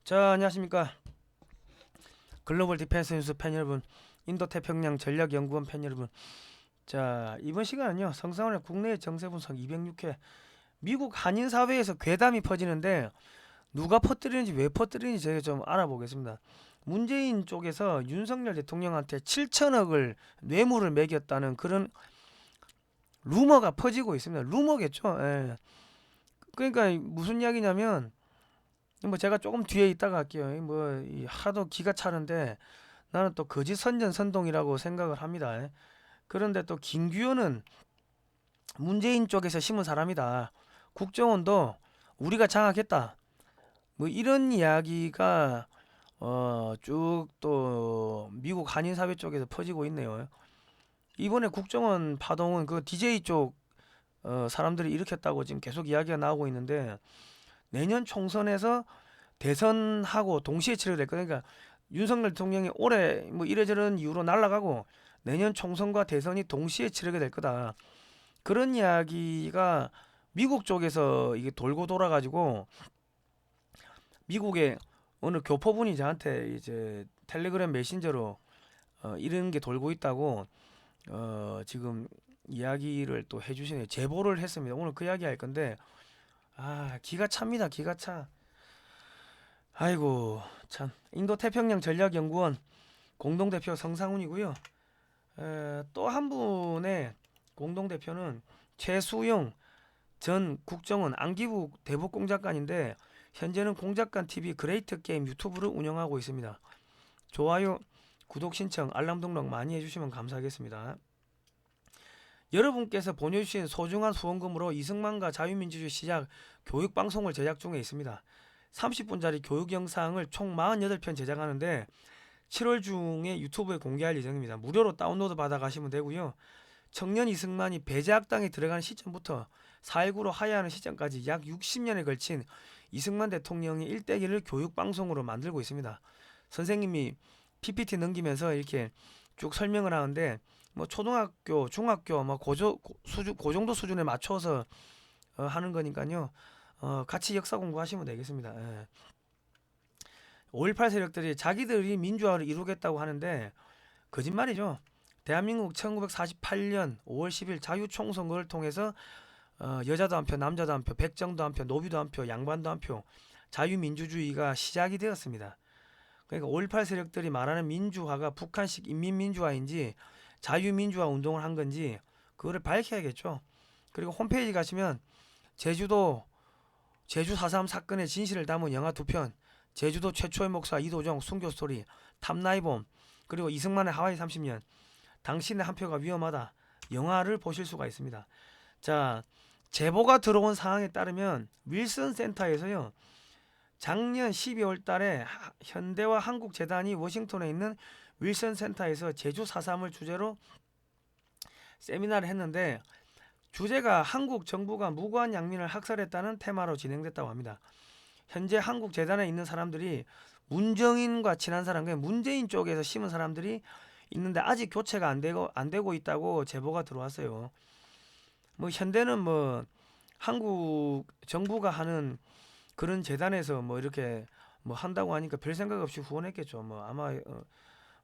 자, 안녕하십니까. 글로벌 디펜스 뉴스 팬 여러분, 인도태평양 전략연구원 팬 여러분. 자, 이번 시간은요, 성상원의 국내 정세 분석 206회. 미국 한인 사회에서 괴담이 퍼지는데 누가 퍼뜨리는지 왜 퍼뜨리는지 저희가 좀 알아보겠습니다. 문재인 쪽에서 윤석열 대통령한테 7천억을 뇌물을 매겼다는 그런 루머가 퍼지고 있습니다. 루머겠죠. 예. 그러니까 무슨 이야기냐면, 뭐 제가 조금 뒤에 있다가 할게요. 하도 기가 차는데 나는 또 거짓 선전선동이라고 생각을 합니다. 그런데 또 김규현은 문재인 쪽에서 심은 사람이다. 국정원도 우리가 장악했다. 뭐 이런 이야기가 쭉 또 미국 한인 사회 쪽에서 퍼지고 있네요. 이번에 국정원 파동은 그 DJ 쪽 사람들이 일으켰다고 지금 계속 이야기가 나오고 있는데, 내년 총선에서 대선하고 동시에 치러될 거니까, 그러니까 윤석열 대통령이 올해 뭐 이래저런 이유로 날아가고 내년 총선과 대선이 동시에 치르게 될 거다. 그런 이야기가 미국 쪽에서 이게 돌고 돌아가지고, 미국의 어느 교포분이 저한테 이제 텔레그램 메신저로 이런 게 돌고 있다고 지금 이야기를 또 해주시네요. 제보를 했습니다. 오늘 그 이야기 할 건데, 기가 찹니다. 기가 차. 아이고 참. 인도태평양 전략연구원 공동대표 성상훈이고요. 또 한 분의 공동대표는 최수용 전 국정원 안기부 대북 공작관인데, 현재는 공작관 TV 그레이트 게임 유튜브를 운영하고 있습니다. 좋아요, 구독 신청, 알람 등록 많이 해주시면 감사하겠습니다. 여러분께서 보내주신 소중한 후원금으로 이승만과 자유민주주의 시작 교육방송을 제작 중에 있습니다. 30분짜리 교육 영상을 총 48편 제작하는데 7월 중에 유튜브에 공개할 예정입니다. 무료로 다운로드 받아 가시면 되고요. 청년 이승만이 배제학당에 들어가는 시점부터 4.19로 하야하는 시점까지 약 60년에 걸친 이승만 대통령의 일대기를 교육방송으로 만들고 있습니다. 선생님이 PPT 넘기면서 이렇게 쭉 설명을 하는데, 뭐 초등학교, 중학교, 뭐 그 정도 수준에 맞춰서 하는 거니까요. 같이 역사 공부하시면 되겠습니다. 예. 5.18 세력들이 자기들이 민주화를 이루겠다고 하는데 거짓말이죠. 대한민국 1948년 5월 10일 자유총선거를 통해서 여자도 한 표, 남자도 한 표, 백정도 한 표, 노비도 한 표, 양반도 한 표, 자유민주주의가 시작이 되었습니다. 그러니까 5.18 세력들이 말하는 민주화가 북한식 인민민주화인지 자유민주화 운동을 한 건지 그거를 밝혀야겠죠. 그리고 홈페이지 가시면 제주 4.3 사건의 진실을 담은 영화 2편, 제주도 최초의 목사 이도정 순교 스토리, 탐나이범, 그리고 이승만의 하와이 30년, 당신의 한 표가 위험하다, 영화를 보실 수가 있습니다. 자, 제보가 들어온 사항에 따르면 윌슨 센터에서요, 작년 12월 달에 현대와 한국재단이 워싱턴에 있는 윌슨 센터에서 제주 4.3을 주제로 세미나를 했는데, 주제가 한국 정부가 무고한 양민을 학살했다는 테마로 진행됐다고 합니다. 현재 한국 재단에 있는 사람들이 문정인과 친한 사람, 그냥 문재인 쪽에서 심은 사람들이 있는데 아직 교체가 안 되고 있다고 제보가 들어왔어요. 뭐 현대는 뭐 한국 정부가 하는 그런 재단에서 뭐 이렇게 뭐 한다고 하니까 별 생각 없이 후원했겠죠. 뭐 아마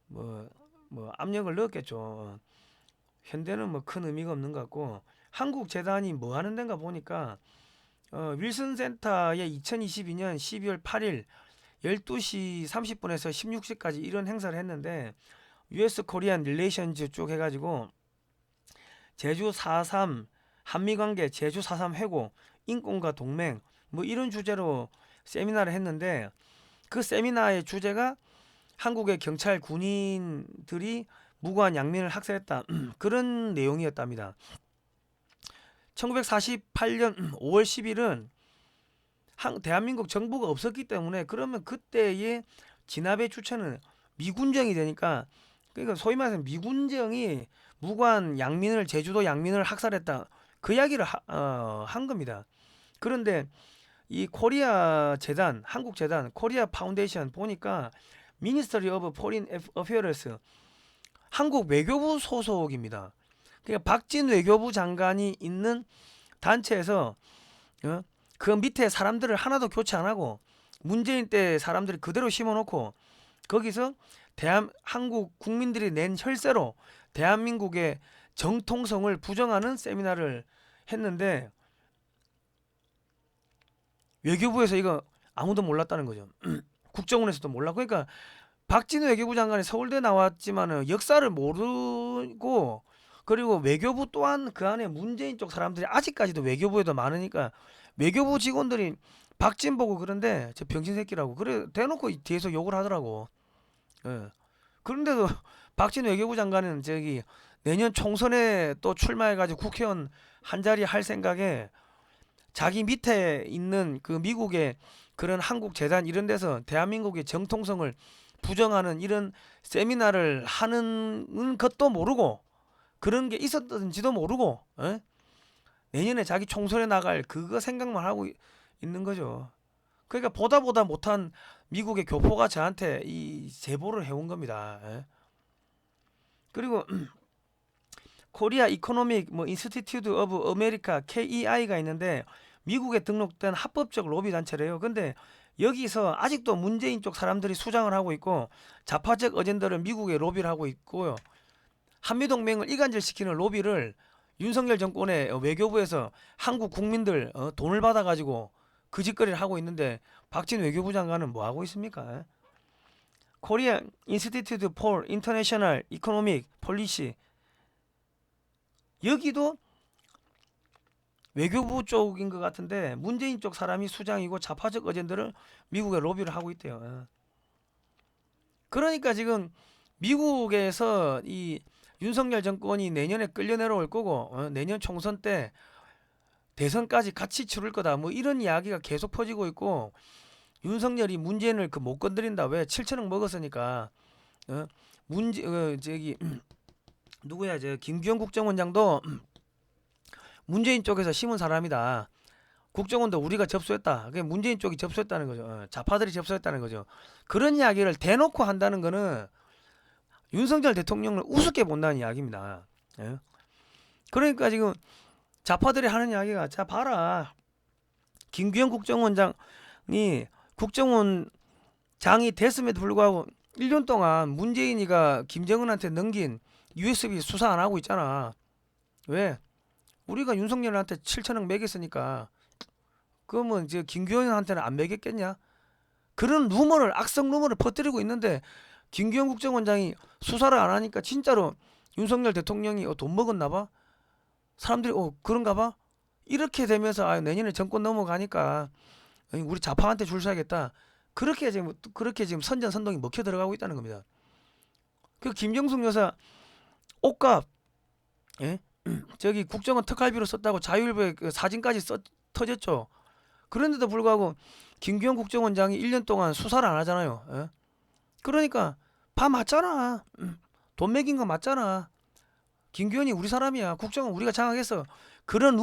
뭐, 뭐 압력을 넣었겠죠. 현대는 뭐 큰 의미가 없는 것 같고, 한국 재단이 뭐 하는 데인가 보니까 윌슨 센터에 2022년 12월 8일 12시 30분에서 16시까지 이런 행사를 했는데, US 코리안 릴레이션즈 쪽 해가지고 제주 4.3 한미관계, 제주 4.3 회고, 인권과 동맹, 뭐 이런 주제로 세미나를 했는데, 그 세미나의 주제가 한국의 경찰 군인들이 무고한 양민을 학살했다 그런 내용이었답니다. 1948년 5월 10일은 대한민국 정부가 없었기 때문에, 그러면 그때의 진압의 주체는 미군정이 되니까, 그러니까 소위 말해서 미군정이 무고한 양민을, 제주도 양민을 학살했다, 그 이야기를 한 겁니다. 그런데 이 코리아 재단, 한국 재단, 코리아 파운데이션 보니까 미니스터리 오브 포린 어페어스, 한국 외교부 소속입니다. 그러니까 박진 외교부 장관이 있는 단체에서 그 밑에 사람들을 하나도 교체 안 하고 문재인 때 사람들이 그대로 심어놓고 거기서 한국 국민들이 낸 혈세로 대한민국의 정통성을 부정하는 세미나를 했는데 외교부에서 이거 아무도 몰랐다는 거죠. 국정원에서도 몰라. 그러니까 박진우 외교부 장관이 서울대 나왔지만은 역사를 모르고 그리고 외교부 또한 그 안에 문재인 쪽 사람들이 아직까지도 외교부에도 많으니까 외교부 직원들이 박진 보고 그런데 저 병신 새끼라고 그래 대놓고 뒤에서 욕을 하더라고. 예. 그런데도 박진 외교부 장관은 저기 내년 총선에 또 출마해가지고 국회의원 한 자리 할 생각에 자기 밑에 있는 그 미국의 그런 한국 재단 이런 데서 대한민국의 정통성을 부정하는 이런 세미나를 하는 것도 모르고 그런 게 있었던지도 모르고 내년에 자기 총선에 나갈 그거 생각만 하고 있는 거죠. 그러니까 보다 못한 미국의 교포가 저한테 이 제보를 해온 겁니다. 그리고 코리아 이코노믹 인스티튜트 오브 아메리카 KEI가 있는데 미국에 등록된 합법적 로비 단체래요. 근데 여기서 아직도 문재인 쪽 사람들이 수장을 하고 있고 좌파적 어젠다를 미국에 로비를 하고 있고요. 한미동맹을 이간질시키는 로비를 윤석열 정권의 외교부에서 한국 국민들 돈을 받아가지고 그 짓거리를 하고 있는데 박진 외교부 장관은 뭐 하고 있습니까? 코리아 인스티튜트 폴 인터내셔널 이코노믹 폴리시 여기도 외교부 쪽인 것 같은데 문재인 쪽 사람이 수장이고 좌파적 어젠다를 미국에 로비를 하고 있대요. 그러니까 지금 미국에서 이 윤석열 정권이 내년에 끌려 내려올 거고 내년 총선 때 대선까지 같이 치를 거다 뭐 이런 이야기가 계속 퍼지고 있고 윤석열이 문재인을 그 못 건드린다 왜 7천억 먹었으니까 저기 누구야 저 김규현 국정원장도 문재인 쪽에서 심은 사람이다. 국정원도 우리가 접수했다. 그게 문재인 쪽이 접수했다는 거죠. 좌파들이 접수했다는 거죠. 그런 이야기를 대놓고 한다는 거는 윤석열 대통령을 우습게 본다는 이야기입니다. 그러니까 지금 좌파들이 하는 이야기가 자 봐라. 김규현 국정원장이 국정원장이 됐음에도 불구하고 1년 동안 문재인이가 김정은한테 넘긴 USB 수사 안 하고 있잖아. 왜? 우리가 윤석열한테 7천억 매겼으니까 그러면 이제 김규현한테는 안 매겼겠냐? 그런 악성 루머를 퍼뜨리고 있는데 김규현 국정원장이 수사를 안 하니까 진짜로 윤석열 대통령이 돈 먹었나 봐? 사람들이 그런가 봐? 이렇게 되면서 내년에 정권 넘어가니까 우리 좌파한테 줄 서야겠다. 그렇게 지금 선전선동이 먹혀 들어가고 있다는 겁니다. 그 김정숙 여사 옷값 저기 국정원 특활비로 썼다고 자유일보에 그 사진까지 터졌죠. 그런데도 불구하고 김규현 국정원장이 1년 동안 수사를 안 하잖아요. 그러니까 다 맞잖아. 돈 매긴 거 맞잖아. 김규현이 우리 사람이야. 국정원 우리가 장악했어. 그런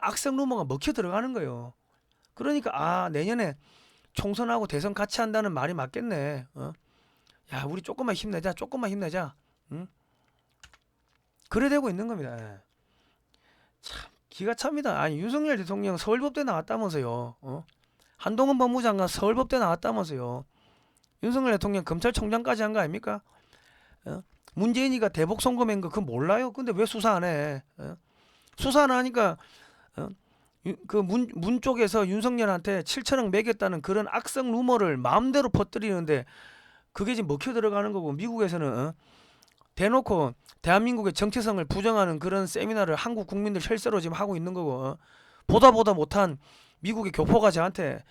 악성 루머가 먹혀 들어가는 거예요. 그러니까 내년에 총선하고 대선 같이 한다는 말이 맞겠네. 야 우리 조금만 힘내자. 응? 그래 되고 있는 겁니다. 참 기가 찹니다. 아니 윤석열 대통령 서울법대 나왔다면서요. 한동훈 법무장관 서울법대 나왔다면서요. 윤석열 대통령 검찰총장까지 한 거 아닙니까? 문재인이가 대북 송금한 거 그거 몰라요? 근데 왜 수사 안 해? 수사 안 하니까 그 문 쪽에서 윤석열한테 7천억 매겼다는 그런 악성 루머를 마음대로 퍼뜨리는데 그게 지금 먹혀 들어가는 거고 미국에서는 대놓고 대한민국의 정체성을 부정하는 그런 세미나를 한국 국민들 혈세로 지금 하고 있는 거고 보다 못한 미국의 교포가 저한테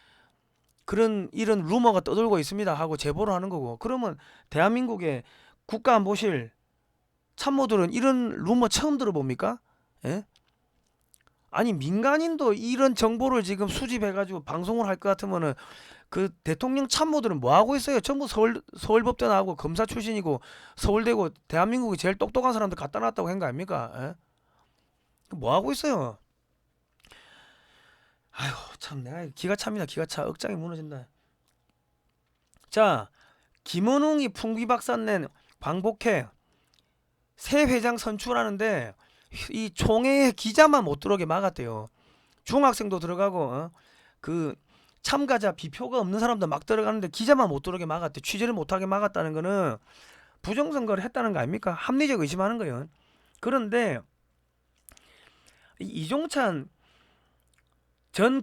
이런 루머가 떠돌고 있습니다 하고 제보를 하는 거고 그러면 대한민국의 국가안보실 참모들은 이런 루머 처음 들어봅니까? 아니 민간인도 이런 정보를 지금 수집해가지고 방송을 할 것 같으면은 그 대통령 참모들은 뭐 하고 있어요? 전부 서울법대 나오고 검사 출신이고 서울대고 대한민국이 제일 똑똑한 사람들 갖다 놨다고 한 거 아닙니까? 뭐 하고 있어요? 아이고 참 내가 기가 찹니다. 기가 차. 억장이 무너진다. 자 김원웅이 풍비박산 광복회 새 회장 선출하는데 이 총회에 기자만 못 들어오게 막았대요. 중학생도 들어가고 그 참가자 비표가 없는 사람도 막 들어가는데 기자만 못 들어오게 막았대. 취재를 못하게 막았다는 거는 부정선거를 했다는 거 아닙니까? 합리적 의심하는 거예요. 그런데 이종찬 전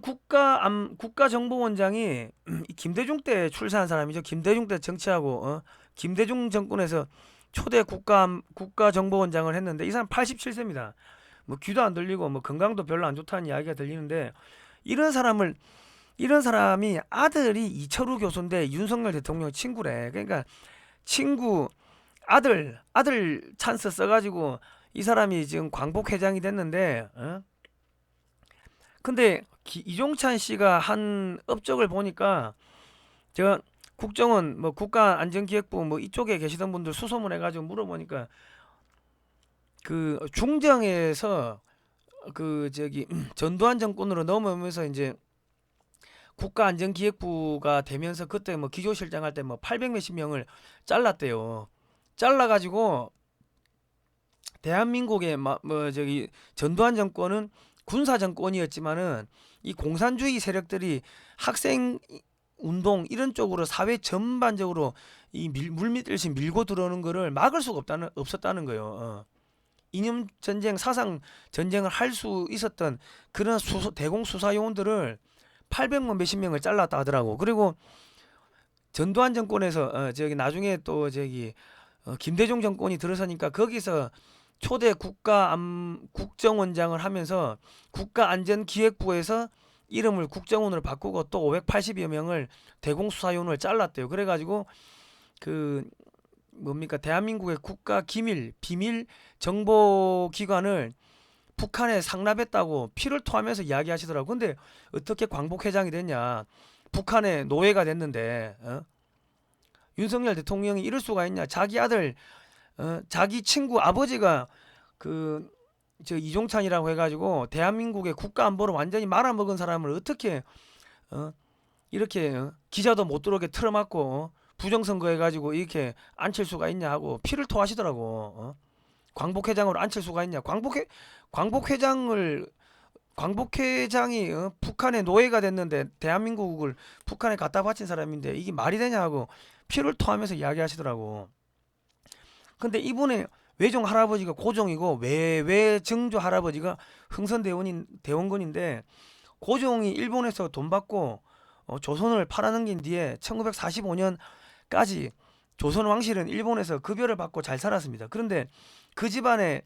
국가정보원장이 김대중 때 출세한 사람이죠. 김대중 때 정치하고 김대중 정권에서 초대 국가정보원장을 했는데 이 사람 87세입니다. 뭐 귀도 안 들리고 뭐 건강도 별로 안 좋다는 이야기가 들리는데 이런 사람이 아들이 이철우 교수인데 윤석열 대통령 친구래. 그러니까 친구 아들 찬스 써가지고 이 사람이 지금 광복회장이 됐는데 근데 이종찬 씨가 한 업적을 보니까 제가 국정원 뭐 국가안전기획부 뭐 이쪽에 계시던 분들 수소문해가지고 물어보니까 그 중정에서 그 저기 전두환 정권으로 넘어오면서 이제 국가안전기획부가 되면서 그때 뭐 기조실장 할 때 뭐 800 몇십 명을 잘랐대요. 잘라가지고 대한민국의 뭐 저기 전두환 정권은 군사 정권이었지만은 이 공산주의 세력들이 학생 운동 이런 쪽으로 사회 전반적으로 이 물밀듯이 밀고 들어오는 거를 막을 수가 없었다는 거예요. 이념 전쟁, 사상 전쟁을 할 수 있었던 그런 대공 수사 요원들을 800만 몇십 명을 잘랐다 하더라고. 그리고 전두환 정권에서 저기 나중에 또 저기 김대중 정권이 들어서니까 거기서 초대 국정원장을 하면서 국가안전기획부에서 이름을 국정원으로 바꾸고 또 580여 명을 대공수사요원을 잘랐대요. 그래가지고 그 뭡니까 대한민국의 국가 비밀 정보기관을 북한에 상납했다고 피를 토하면서 이야기하시더라고. 근데 어떻게 광복회장이 됐냐? 북한의 노예가 됐는데 윤석열 대통령이 이럴 수가 있냐? 자기 아들 자기 친구 아버지가 그 저 이종찬이라고 해가지고 대한민국의 국가 안보를 완전히 말아먹은 사람을 어떻게 이렇게 기자도 못 들어오게 틀어막고 부정선거 해가지고 이렇게 앉힐 수가 있냐 하고 피를 토하시더라고. 광복회장으로 앉힐 수가 있냐? 광복회장이 북한의 노예가 됐는데 대한민국을 북한에 갖다 바친 사람인데 이게 말이 되냐 하고 피를 토하면서 이야기하시더라고. 근데 이분의 외종 할아버지가 고종이고 외증조 할아버지가 흥선대원군인데 고종이 일본에서 돈 받고 조선을 팔아넘긴 뒤에 1945년까지 조선 왕실은 일본에서 급여를 받고 잘 살았습니다. 그런데 그 집안에서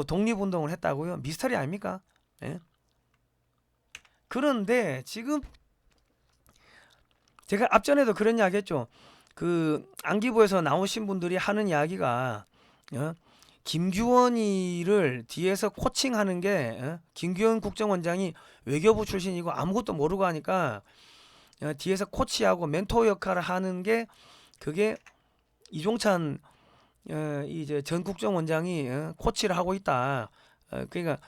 독립운동을 했다고요? 미스터리 아닙니까? 예? 그런데 지금 제가 앞전에도 그런 이야기 했죠. 그 안기부에서 나오신 분들이 하는 이야기가 김규원이를 뒤에서 코칭하는 게 김규원 국정원장이 외교부 출신이고 아무것도 모르고 하니까 뒤에서 코치하고 멘토 역할을 하는 게 그게 이종찬 이제 전 국정원장이 코치를 하고 있다. 그러니까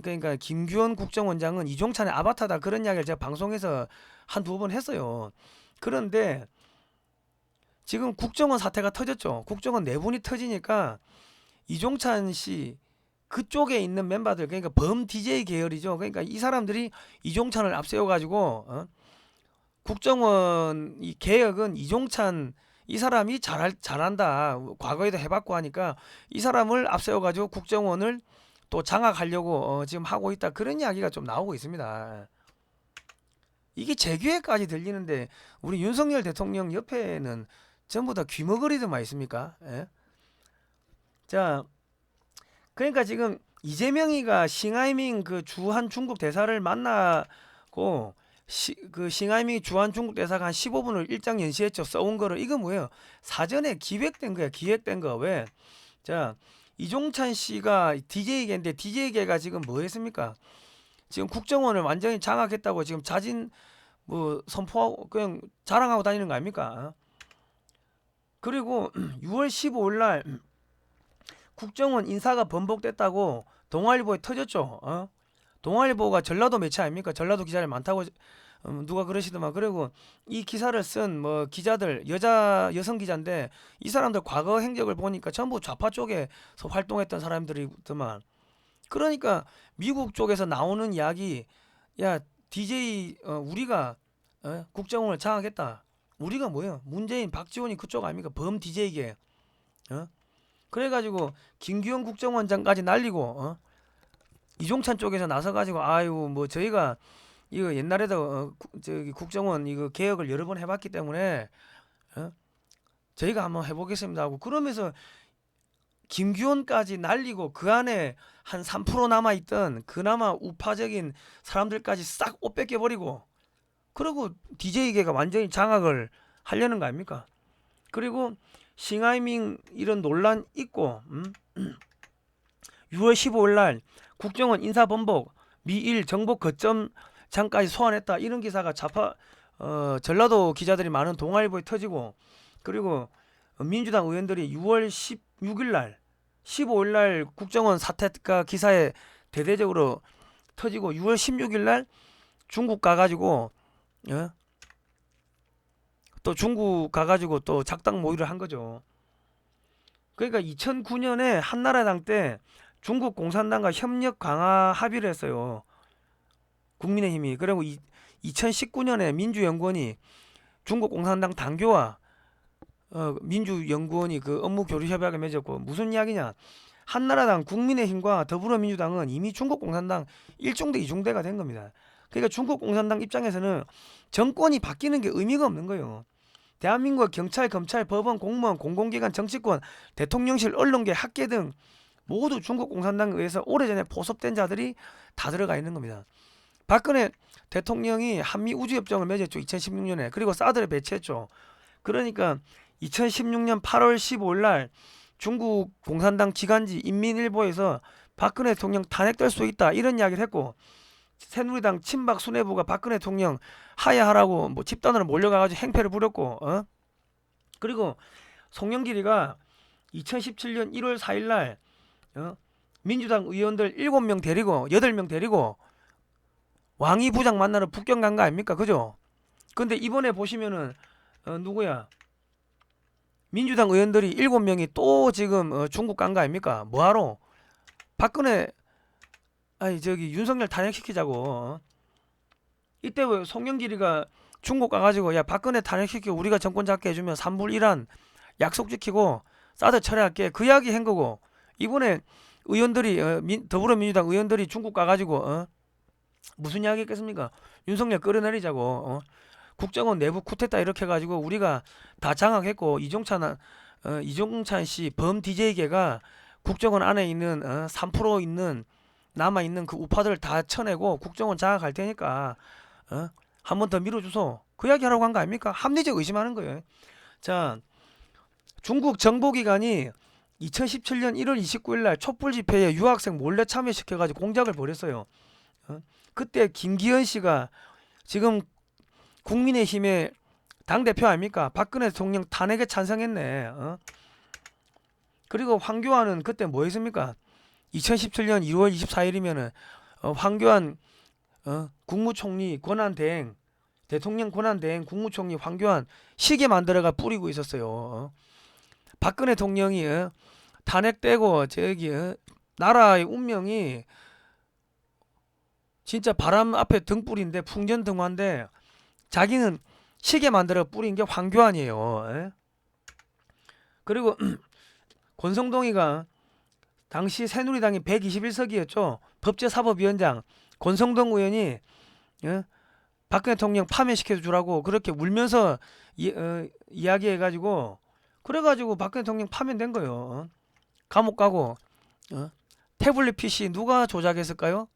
그러니까 김규원 국정원장은 이종찬의 아바타다 그런 이야기를 제가 방송에서 한두 번 했어요. 그런데 지금 국정원 사태가 터졌죠. 국정원 내분이 터지니까 이종찬 씨 그쪽에 있는 멤버들 그러니까 범 DJ 계열이죠. 그러니까 이 사람들이 이종찬을 앞세워 가지고 국정원 이 개혁은 이종찬 이 사람이 잘한다. 과거에도 해봤고 하니까 이 사람을 앞세워 가지고 국정원을 또 장악하려고 지금 하고 있다. 그런 이야기가 좀 나오고 있습니다. 이게 재규회까지 들리는데 우리 윤석열 대통령 옆에는 전부 다 귀머거리들만 있습니까? 예? 자, 그러니까 지금 이재명이가 싱하이밍 그 주한 중국 대사를 만나고 그 싱하이밍 주한 중국 대사가 한 15분을 일장 연시했죠. 써온 거를 이거 뭐예요? 사전에 기획된 거야. 기획된 거. 왜? 자, 이종찬 씨가 DJ계인데 DJ계가 지금 뭐 했습니까? 지금 국정원을 완전히 장악했다고 지금 자진 뭐 선포하고 그냥 자랑하고 다니는 거 아닙니까? 그리고 6월 15일 날 국정원 인사가 번복됐다고 동아일보에 터졌죠. 동아일보가 전라도 매체 아닙니까? 전라도 기자들 많다고 누가 그러시더만. 그리고 이 기사를 쓴 뭐 기자들 여성 기자인데 이 사람들 과거 행적을 보니까 전부 좌파 쪽에서 활동했던 사람들이더만. 그러니까 미국 쪽에서 나오는 이야기 야 DJ 우리가 국정원을 장악했다. 우리가 뭐예요? 문재인, 박지원이 그쪽 아닙니까? 범 DJ계. 그래가지고 김기현 국정원장까지 날리고 이종찬 쪽에서 나서가지고 아유 뭐 저희가 이거 옛날에도 저기 국정원 이거 개혁을 여러 번 해봤기 때문에 저희가 한번 해보겠습니다 하고 그러면서 김기현까지 날리고 그 안에 한 3% 남아있던 그나마 우파적인 사람들까지 싹 옷 뺏겨버리고 그리고 DJ계가 완전히 장악을 하려는 거 아닙니까? 그리고 싱하이밍 이런 논란 있고 6월 15일 날 국정원 인사번복 미일 정보 거점장까지 소환했다 이런 기사가 전라도 기자들이 많은 동아일보에 터지고 그리고 민주당 의원들이 6월 16일 날 15일 날 국정원 사태가 기사에 대대적으로 터지고 6월 16일 날 중국 가가지고 또 중국 가가지고 또 작당 모의를 한 거죠. 그러니까 2009년에 한나라당 때 중국 공산당과 협력 강화 합의를 했어요. 국민의힘이. 그리고 2019년에 민주연구원이 중국 공산당 당교와 민주연구원이 그 업무 교류 협약을 맺었고 무슨 이야기냐? 한나라당, 국민의힘과 더불어민주당은 이미 중국 공산당 1중대, 2중대가 된 겁니다. 그러니까 중국 공산당 입장에서는 정권이 바뀌는 게 의미가 없는 거예요. 대한민국 경찰, 검찰, 법원, 공무원, 공공기관, 정치권, 대통령실, 언론계, 학계 등 모두 중국 공산당에 의해서 오래전에 포섭된 자들이 다 들어가 있는 겁니다. 박근혜 대통령이 한미 우주협정을 맺었죠. 2016년에. 그리고 사드를 배치했죠. 그러니까 2016년 8월 15일 날 중국 공산당 기관지 인민일보에서 박근혜 대통령 탄핵될 수 있다 이런 이야기를 했고 새누리당 친박 수뇌부가 박근혜 대통령 하야하라고 뭐 집단으로 몰려가가지고 행패를 부렸고 그리고 송영길이가 2017년 1월 4일 날 민주당 의원들 7명 데리고 8명 데리고 왕이 부장 만나러 북경 간 거 아닙니까? 그죠? 근데 이번에 보시면은 누구야? 민주당 의원들이 7명이 또 지금 중국 간 거 아닙니까? 뭐하러? 박근혜 저기 윤석열 탄핵시키자고. 이때 왜 송영길이가 중국 가가지고 야 박근혜 탄핵시키고 우리가 정권 잡게 해주면 3불 1안 약속 지키고 사드 철회할게 그 이야기 한 거고 이번에 의원들이 더불어민주당 의원들이 중국 가가지고 무슨 이야기 했겠습니까? 윤석열 끌어내리자고 국정원 내부 쿠데타 이렇게 해가지고 우리가 다 장악했고 이종찬 씨 범 DJ계가 국정원 안에 있는 3% 있는 남아있는 그 우파들을 다 쳐내고 국정원 장악할 테니까 한 번 더 밀어주소 그 이야기 하라고 한 거 아닙니까? 합리적 의심하는 거예요. 자, 중국 정보기관이 2017년 1월 29일 날 촛불 집회에 유학생 몰래 참여시켜가지고 공작을 벌였어요. 그때 김기현 씨가 지금 국민의힘의 당대표 아닙니까? 박근혜 대통령 탄핵에 찬성했네. 그리고 황교안은 그때 뭐 했습니까? 2017년 2월 24일이면은 황교안 국무총리 권한대행 대통령 권한대행 국무총리 황교안 시계 만들어가 뿌리고 있었어요. 박근혜 대통령이 탄핵되고 저기 나라의 운명이 진짜 바람 앞에 등불인데 풍전등화인데 자기는 시계 만들어 뿌린 게 황교안이에요. 그리고 권성동이가 당시 새누리당이 121석이었죠. 법제사법위원장 권성동 의원이 박근혜 대통령 파면시켜 주라고 그렇게 울면서 이야기해가지고 그래가지고 박근혜 대통령 파면된 거예요. 감옥 가고 태블릿 PC 누가 조작했을까요?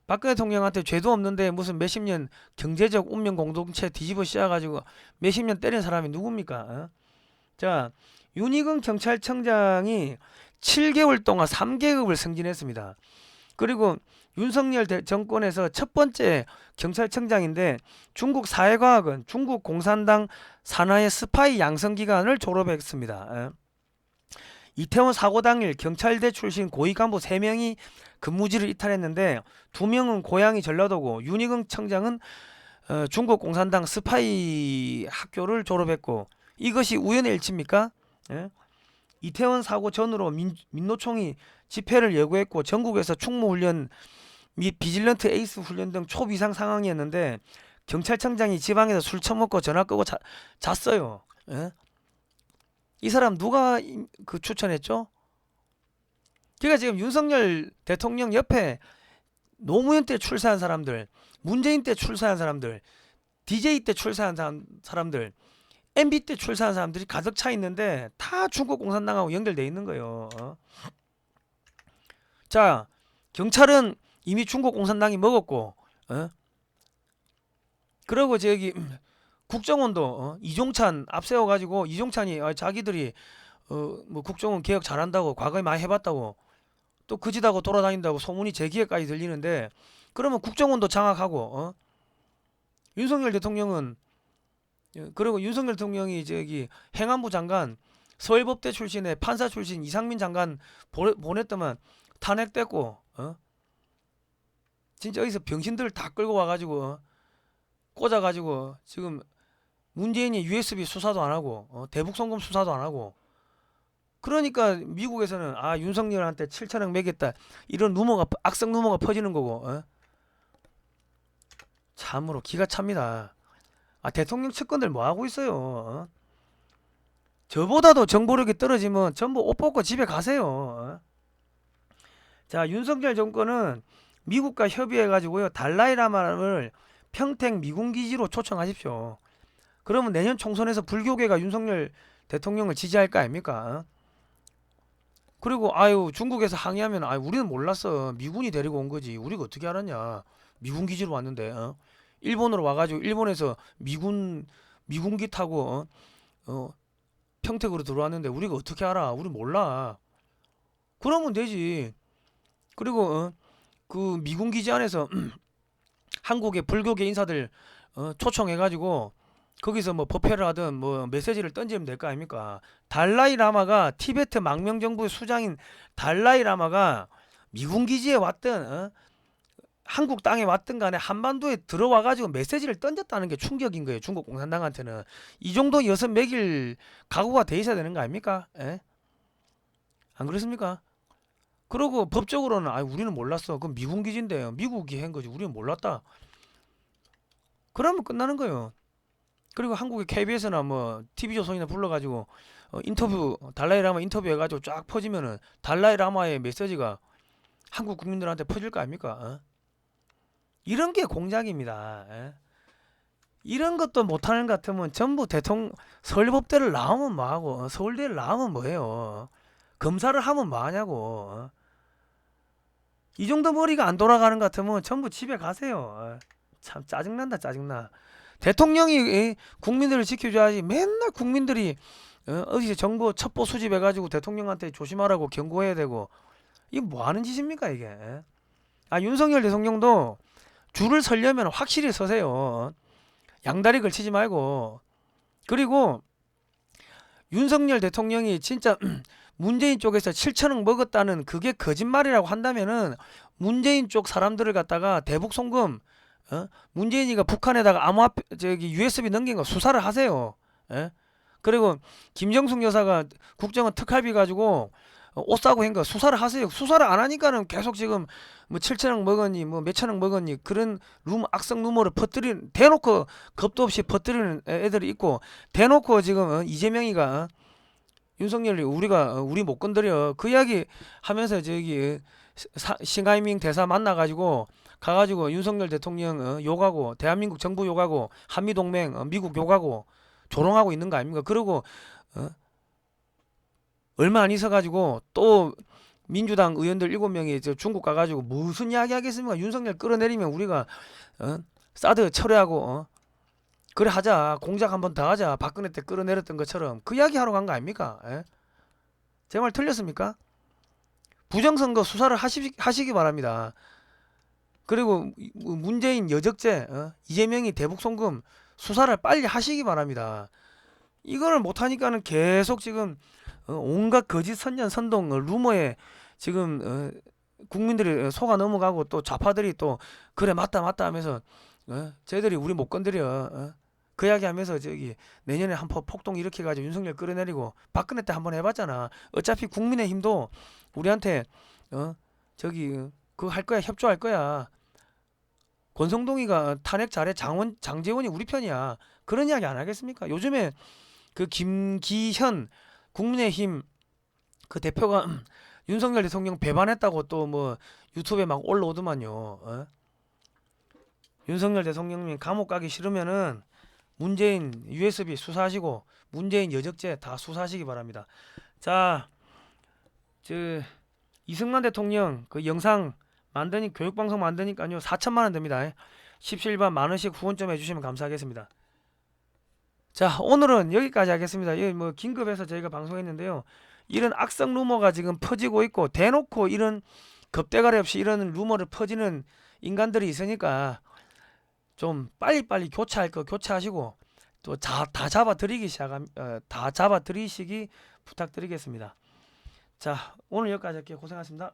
박근혜 대통령한테 죄도 없는데 무슨 몇십 년 경제적 운명 공동체 뒤집어 씌워가지고 몇십 년 때린 사람이 누굽니까? 자, 윤희근 경찰청장이 7개월 동안 3계급을 승진했습니다. 그리고 윤석열 정권에서 첫 번째 경찰청장인데 중국 사회과학원 중국 공산당 산하의 스파이 양성기관을 졸업했습니다. 이태원 사고 당일 경찰대 출신 고위 간부 3명이 근무지를 이탈했는데 2명은 고향이 전라도고 윤희근 청장은 중국 공산당 스파이 학교를 졸업했고 이것이 우연의 일치입니까? 이태원 사고 전으로 민노총이 집회를 예고했고 전국에서 충무훈련 미 비질런트 에이스 훈련 등 초비상 상황이었는데 경찰청장이 지방에서 술 처먹고 전화 끄고 잤어요. 예? 이 사람 누가 그 추천했죠? 그러니까 지금 윤석열 대통령 옆에 노무현 때 출세한 사람들, 문재인 때 출세한 사람들, DJ 때 출세한 사람들, MB 때 출세한 사람들이 가득 차 있는데 다 중국 공산당하고 연결돼 있는 거예요. 자, 경찰은 이미 중국 공산당이 먹었고, 그리고 저기 국정원도 이종찬 앞세워 가지고 이종찬이 자기들이 뭐 국정원 개혁 잘한다고 과거에 많이 해봤다고 또 그짓하고 돌아다닌다고 소문이 제기에까지 들리는데 그러면 국정원도 장악하고 윤석열 대통령은 그리고 윤석열 대통령이 저기 행안부 장관 서울법대 출신의 판사 출신 이상민 장관 보냈더만 탄핵됐고 진짜 여기서 병신들 다 끌고 와가지고 꽂아가지고 지금 문재인이 USB 수사도 안 하고 대북 송금 수사도 안 하고 그러니까 미국에서는 윤석열한테 7천억 매겼다 이런 루머가 악성 루머가 퍼지는 거고 참으로 기가 찹니다. 대통령 측근들 뭐 하고 있어요? 저보다도 정보력이 떨어지면 전부 옷 벗고 집에 가세요. 자, 윤석열 정권은 미국과 협의해가지고요 달라이라마를 평택 미군 기지로 초청하십시오. 그러면 내년 총선에서 불교계가 윤석열 대통령을 지지할 거 아닙니까? 그리고 중국에서 항의하면 우리는 몰랐어. 미군이 데리고 온 거지. 우리가 어떻게 알았냐. 미군 기지로 왔는데 일본으로 와가지고 일본에서 미군기 타고 평택으로 들어왔는데 우리가 어떻게 알아. 우리 몰라. 그러면 되지. 그리고 그 미군 기지 안에서 한국의 불교계 인사들 초청해가지고 거기서 뭐 법회를 하든 뭐 메시지를 던지면 될 거 아닙니까? 달라이라마가 티베트 망명정부의 수장인 달라이라마가 미군 기지에 왔든 한국 땅에 왔든 간에 한반도에 들어와 가지고 메시지를 던졌다는 게 충격인 거예요. 중국 공산당한테는 이 정도 엿은 먹일 각오가 돼 있어야 되는 거 아닙니까? 에? 안 그렇습니까? 그러고 법적으로는 우리는 몰랐어. 그럼 미군 기지인데 미국이 한 거지. 우리는 몰랐다. 그러면 끝나는 거예요. 그리고 한국의 KBS나 뭐 TV조선이나 불러가지고 인터뷰 달라이라마 인터뷰 해가지고 쫙 퍼지면은 달라이라마의 메시지가 한국 국민들한테 퍼질 거 아닙니까? 이런 게 공작입니다. 이런 것도 못하는 것 같으면 전부 대통령 서울법대를 나오면 뭐하고 서울대를 나오면 뭐해요. 검사를 하면 뭐하냐고. 이 정도 머리가 안 돌아가는 것 같으면 전부 집에 가세요. 참 짜증난다 짜증나. 대통령이 국민들을 지켜줘야지 맨날 국민들이 어디서 정보 첩보 수집해가지고 대통령한테 조심하라고 경고해야 되고 이게 뭐하는 짓입니까 이게. 윤석열 대통령도 줄을 서려면 확실히 서세요. 양다리 걸치지 말고. 그리고 윤석열 대통령이 진짜 문재인 쪽에서 7천억 먹었다는 그게 거짓말이라고 한다면은 문재인 쪽 사람들을 갖다가 대북 송금 문재인이가 북한에다가 USB 넘긴 거 수사를 하세요. 그리고 김정숙 여사가 국정원 특활비 가지고 옷 사고 한 거 수사를 하세요. 수사를 안 하니까는 계속 지금 뭐 7천억 먹었니 뭐 몇천억 먹었니 그런 악성 루머를 대놓고 겁도 없이 퍼뜨리는 애들이 있고 대놓고 지금 이재명이가 윤석열이 우리 못 건드려 그 이야기 하면서 저기 싱하이밍 대사 만나가지고 가가지고 윤석열 대통령 욕하고 대한민국 정부 욕하고 한미동맹 미국 욕하고 조롱하고 있는 거 아닙니까? 그리고 얼마 안 있어가지고 또 민주당 의원들 7명이 중국 가가지고 무슨 이야기 하겠습니까? 윤석열 끌어내리면 우리가 사드 철회하고 그래 하자. 공작 한번 더 하자. 박근혜 때 끌어내렸던 것처럼 그 이야기 하러 간 거 아닙니까? 제 말 틀렸습니까? 부정선거 수사를 하시기 바랍니다. 그리고 문재인 여적죄 이재명이 대북송금 수사를 빨리 하시기 바랍니다. 이거를 못하니까는 계속 지금 온갖 거짓 선전 선동 루머에 지금 국민들이 속아 넘어가고 또 좌파들이 또 그래 맞다 하면서 쟤들이 우리 못 건드려 그 이야기 하면서 저기 내년에 한번 폭동 일으켜 가지고 윤석열 끌어내리고 박근혜 때 한번 해봤잖아. 어차피 국민의힘도 우리한테 저기 그거 할 거야. 협조할 거야. 권성동이가 탄핵 잘해. 장제원이 우리 편이야. 그런 이야기 안 하겠습니까? 요즘에 그 김기현 국민의힘 그 대표가 윤석열 대통령 배반했다고 또 뭐 유튜브에 막 올라오더만요. 어? 윤석열 대통령님 감옥 가기 싫으면은 문재인 USB 수사하시고 문재인 여적죄 다 수사하시기 바랍니다. 자, 저 이승만 대통령 그 영상 만드니 교육방송 만드니까요 4천만 원 됩니다. 17번 만 원씩 후원 좀 해주시면 감사하겠습니다. 자, 오늘은 여기까지 하겠습니다. 이 뭐 긴급해서 저희가 방송했는데요. 이런 악성 루머가 지금 퍼지고 있고 대놓고 이런 겁대가리 없이 이런 루머를 퍼지는 인간들이 있으니까 좀 빨리빨리 교체할 거 교체하시고 또 다 잡아들이시기 부탁드리겠습니다. 자, 오늘 여기까지 할게요. 고생하셨습니다.